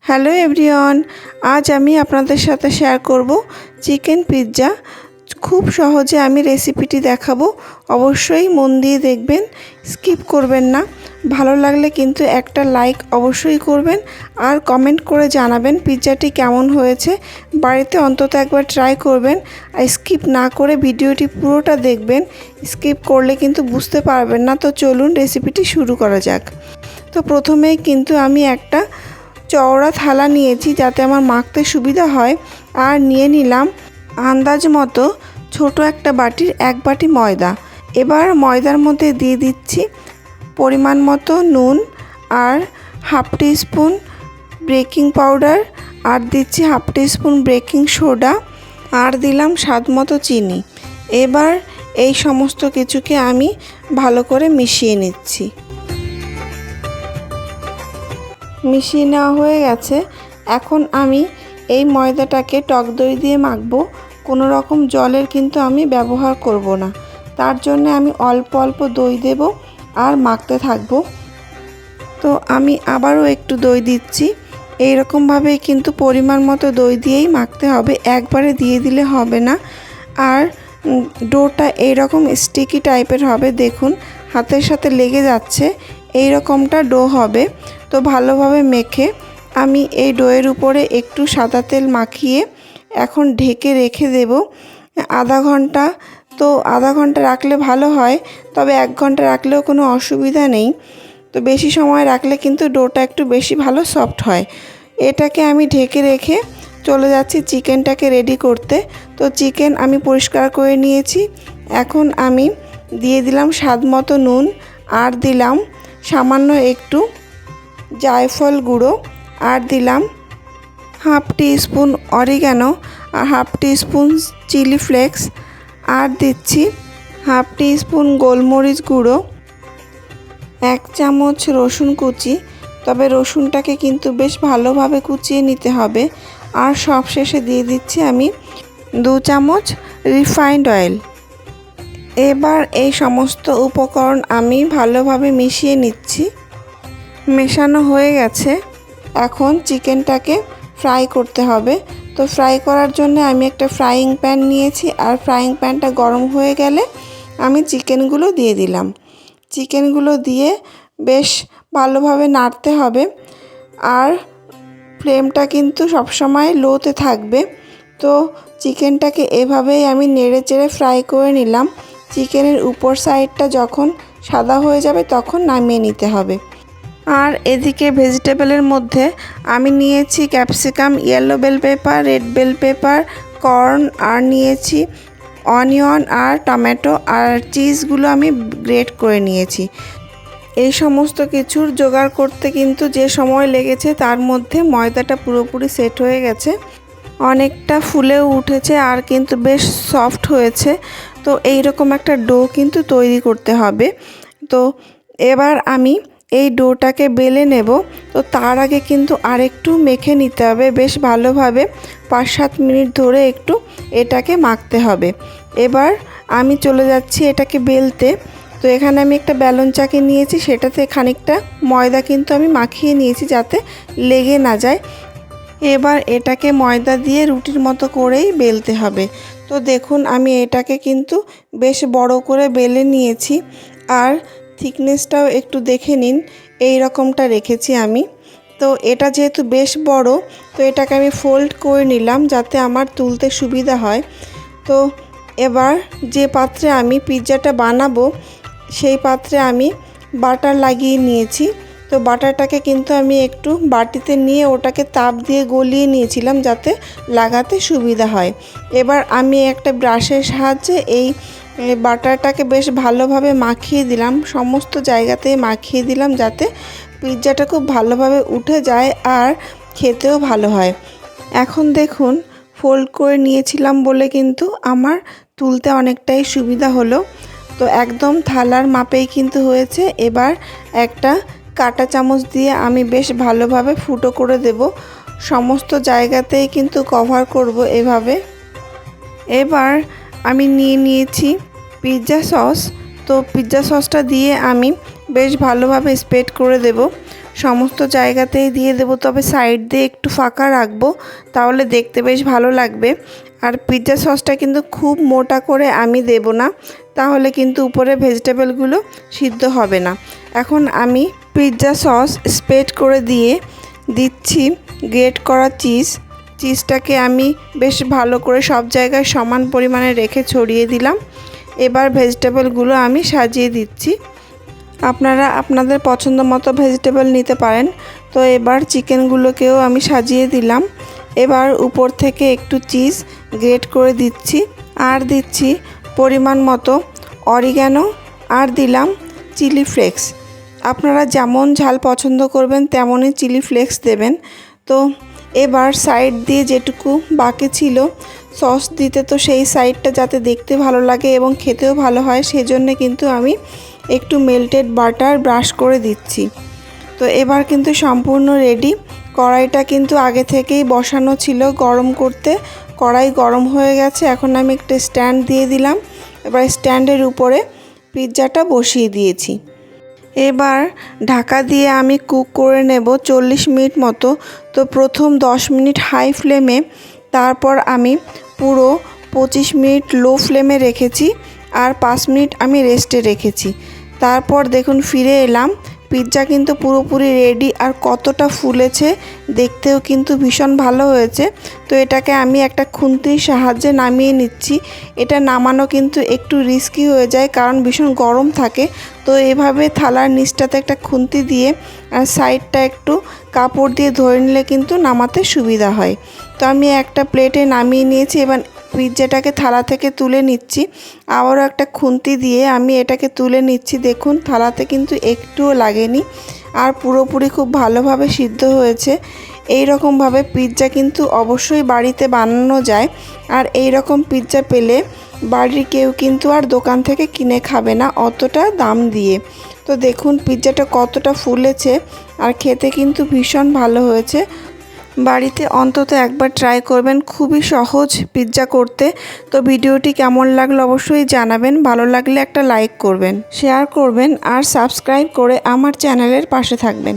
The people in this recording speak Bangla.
হ্যালো এভরিওয়ান, আজ আমি আপনাদের সাথে শেয়ার করব চিকেন পিৎজা। খুব সহজে আমি রেসিপিটি দেখাবো। অবশ্যই মন দিয়ে দেখবেন, স্কিপ করবেন না। ভালো লাগলে কিন্তু একটা লাইক অবশ্যই করবেন আর কমেন্ট করে জানাবেন পিৎজাটি কেমন হয়েছে। বাড়িতে অন্তত একবার ট্রাই করবেন আর স্কিপ না করে ভিডিওটি পুরোটা দেখবেন। স্কিপ করলে কিন্তু বুঝতে পারবেন না। তো চলুন রেসিপিটি শুরু করা যাক। তো প্রথমেই কিন্তু আমি একটা চওড়া থালা নিয়েছি যাতে আমার মাখতে সুবিধা হয়, আর নিয়ে নিলাম আন্দাজ মতো ছোট একটা বাটির 1 বাটি ময়দা। এবার ময়দার মধ্যে দিয়ে দিচ্ছি পরিমাণ মতো নুন আর হাফ টিস্পুন বেকিং পাউডার, আর দিচ্ছি হাফ টিস্পুন বেকিং সোডা, আর দিলাম স্বাদ মতো চিনি। এবার এই সমস্ত কিছুকে আমি ভালো করে মিশিয়ে নিচ্ছি। মিশিয়ে নেওয়া হয়ে গেছে। এখন আমি এই ময়দাটাকে টক দই দিয়ে মাখবো। কোনো রকম জলের কিন্তু আমি ব্যবহার করব না। তার জন্য আমি অল্প অল্প দই দেব আর মাখতে থাকবো। তো আমি আবারও একটু দই দিচ্ছি। এই রকমভাবেই কিন্তু পরিমাণ মতো দই দিয়েই মাখতে হবে, একবারে দিয়ে দিলে হবে না। আর ডোটা এইরকম স্টিকি টাইপের হবে, দেখুন হাতের সাথে লেগে যাচ্ছে, এই রকমটা ডো হবে। তো ভালোভাবে মেখে আমি এই ডোয়ের উপরে একটু সাদা তেল মাখিয়ে এখন ঢেকে রেখে দেব আধা ঘন্টা। তো আধা ঘন্টা রাখলে ভালো হয়, তবে 1 ঘন্টা রাখলেও কোনো অসুবিধা নেই। তো বেশি সময় রাখলে কিন্তু ডোটা একটু বেশি ভালো সফট হয়। এটাকে আমি ঢেকে রেখে চলে যাচ্ছি চিকেনটাকে রেডি করতে। তো চিকেন আমি পরিষ্কার করে নিয়েছি। এখন আমি দিয়ে দিলাম স্বাদ মতো নুন, আর দিলাম সামান্য একটু জায়ফল গুঁড়ো, আর দিলাম হাফ টিস্পুন অরিগ্যানো আর হাফ টিস্পুন চিলি ফ্লেক্স, আর দিচ্ছি হাফ টিস্পুন গোলমরিচ গুঁড়ো, 1 চামচ রসুন কুচি, তবে রসুনটাকে কিন্তু বেশ ভালোভাবে কুচিয়ে নিতে হবে। আর সবশেষে দিয়ে দিচ্ছি আমি 2 চামচ রিফাইন্ড অয়েল। এবার এই সমস্ত উপকরণ আমি ভালোভাবে মিশিয়ে নিচ্ছি। মেশানো হয়ে গেছে। এখন চিকেনটাকে ফ্রাই করতে হবে। তো ফ্রাই করার জন্য আমি একটা ফ্রাইং প্যান নিয়েছি, আর ফ্রাইং প্যানটা গরম হয়ে গেলে আমি চিকেনগুলো দিয়ে দিলাম। চিকেনগুলো দিয়ে বেশ ভালোভাবে নাড়তে হবে, আর ফ্লেমটা কিন্তু সবসময় লোতে থাকবে। তো চিকেনটাকে এভাবেই আমি নেড়ে চেড়ে ফ্রাই করে নিলাম। চিকেনের উপর সাইডটা যখন সাদা হয়ে যাবে তখন নামিয়ে নিতে হবে। আর এদিকে ভেজিটেবলের মধ্যে আমি নিয়েছি capsicum, yellow bell pepper, red bell pepper, corn, আর নিয়েছি অনিয়ন আর টমেটো, আর চিজগুলো আমি গ্রেট করে নিয়েছি। এই সমস্ত কিছুর জোগাড় করতে কিন্তু যে সময় লেগেছে তার মধ্যে ময়দাটা পুরোপুরি সেট হয়ে গেছে, অনেকটা ফুলেও উঠেছে, আর কিন্তু বেশ সফট হয়েছে। তো এই রকম একটা ডো কিন্তু তৈরি করতে হবে। তো এবার আমি এই ডোটাকে বেলে নেব। তো তার আগে কিন্তু আরেকটু মেখে নিতে হবে বেশ ভালোভাবে, 5-7 মিনিট ধরে একটু এটাকে মাখতে হবে। এবার আমি চলে যাচ্ছি এটাকে বেলতে। তো এখানে আমি একটা বেলন চাকি নিয়েছি, সেটাতে খানিকটা ময়দা কিন্তু আমি মাখিয়ে নিয়েছি যাতে লেগে না যায়। এবার এটাকে ময়দা দিয়ে রুটির মতো করেই বেলতে হবে। তো দেখুন আমি এটাকে কিন্তু বেশ বড় করে বেলে নিয়েছি, আর থিকনেসটাও একটু দেখে নিন, এই রকমটা রেখেছি আমি। তো এটা যেহেতু বেশ বড়, তো এটাকে আমি ফোল্ড করে নিলাম যাতে আমার তুলতে সুবিধা হয়। তো এবার যে পাত্রে আমি পিৎজাটা বানাবো সেই পাত্রে আমি বাটার লাগিয়ে নিয়েছি। তো বাটারটাকে কিন্তু আমি একটু বাটিতে নিয়ে ওটাকে তাপ দিয়ে গলিয়ে নিয়েছিলাম যাতে লাগাতে সুবিধা হয়। এবার আমি একটা ব্রাশের সাহায্যে এই বাটারটাকে বেশ ভালোভাবে মাখিয়ে দিলাম, সমস্ত জায়গাতেই মাখিয়ে দিলাম যাতে পিৎজাটা খুব ভালোভাবে উঠে যায় আর খেতেও ভালো হয়। এখন দেখুন ফোল্ড করে নিয়েছিলাম বলে কিন্তু আমার তুলতে অনেকটাই সুবিধা হলো। তো একদম থালার মাপেই কিন্তু হয়েছে। এবার একটা কাঁটা চামচ দিয়ে আমি বেশ ভালোভাবে ফুটো করে দেব, সমস্ত জায়গাতেই কিন্তু কভার করব এভাবে। এবার আমি নিয়ে নিয়েছি পিৎজা সস। তো পিৎজা সসটা দিয়ে আমি বেশ ভালোভাবে স্প্রেড করে দেব। সমস্ত জায়গাতেই দিয়ে দেবো, তবে সাইড দিয়ে একটু ফাঁকা রাখবো, তাহলে দেখতে বেশ ভালো লাগবে। আর পিৎজা সসটা কিন্তু খুব মোটা করে আমি দেব না, তাহলে কিন্তু উপরে ভেজিটেবলগুলো সিদ্ধ হবে না। এখন আমি পিৎজা সস স্প্রেড করে দিয়ে দিচ্ছি গ্রেট করা চিজটাকে আমি বেশ ভালো করে সব জায়গায় সমান পরিমাণে রেখে ছড়িয়ে দিলাম। এবার ভেজিটেবলগুলো আমি সাজিয়ে দিচ্ছি। আপনারা আপনাদের পছন্দ মতো ভেজিটেবল নিতে পারেন। তো এবার চিকেনগুলোকেও আমি সাজিয়ে দিলাম। এবার উপর থেকে একটু চিজ গ্রেট করে দিচ্ছি, আর দিচ্ছি পরিমাণ মতো অরিগ্যানো, আর দিলাম চিলি ফ্লেক্স। আপনারা যেমন ঝাল পছন্দ করবেন তেমনই চিলি ফ্লেক্স দেবেন। তো এবার সাইড দিয়ে যেটুকু বাকি ছিল সস দিতে, তো সেই সাইডটা যাতে দেখতে ভালো লাগে এবং খেতেও ভালো হয়, সেজন্য কিন্তু আমি একটু মেল্টেড বাটার ব্রাশ করে দিচ্ছি। তো এবার কিন্তু সম্পূর্ণ রেডি। কড়াইটা কিন্তু আগে থেকেই বসানো ছিল গরম করতে। কড়াই গরম হয়ে গেছে। এখন আমি একটা স্ট্যান্ড দিয়ে দিলাম। এবার স্ট্যান্ডের উপরে পিৎজাটা বসিয়ে দিয়েছি। এবার ঢাকা দিয়ে আমি কুক করে নেব 40 মিনিট মতো। তো প্রথম 10 মিনিট হাই ফ্লেমে, তারপর আমি পুরো 25 মিনিট লো ফ্লেমে রেখেছি, আর 5 মিনিট আমি রেস্টে রেখেছি। তারপর দেখুন ফিরে এলাম। পিৎজা কিন্তু পুরোপুরি রেডি, আর কতটা ফুলেছে, দেখতেও কিন্তু ভীষণ ভালো হয়েছে। তো এটাকে আমি একটা খুন্তির সাহায্যে নামিয়ে নিচ্ছি। এটা নামানো কিন্তু একটু রিস্কি হয়ে যায়, কারণ ভীষণ গরম থাকে। তো এভাবে থালার নিচটাতে একটা খুন্তি দিয়ে আর সাইডটা একটু কাপড় দিয়ে ধরে নিলে কিন্তু নামাতে সুবিধা হয়। তো আমি একটা প্লেটে নামিয়ে নিয়েছি। এবার পিৎজাটাকে থালা থেকে তুলে নিচ্ছি। আবারও একটা খুন্তি দিয়ে আমি এটাকে তুলে নিচ্ছি। দেখুন থালাতে কিন্তু একটুও লাগেনি, আর পুরোপুরি খুব ভালোভাবে সিদ্ধ হয়েছে। এই রকমভাবে পিৎজা কিন্তু অবশ্যই বাড়িতে বানানো যায়। আর এই রকম পিৎজা পেলে বাড়ির কেউ কিন্তু আর দোকান থেকে কিনে খাবে না অতটা দাম দিয়ে। তো দেখুন পিৎজাটা কতটা ফুলেছে, আর খেতে কিন্তু ভীষণ ভালো হয়েছে। বাড়িতে অন্তত একবার ট্রাই করবেন, খুবই সহজ পিৎজা করতে। তো ভিডিওটি কেমন লাগলো অবশ্যই জানাবেন। ভালো লাগলে একটা লাইক করবেন, শেয়ার করবেন, আর সাবস্ক্রাইব করে আমার চ্যানেলের পাশে থাকবেন।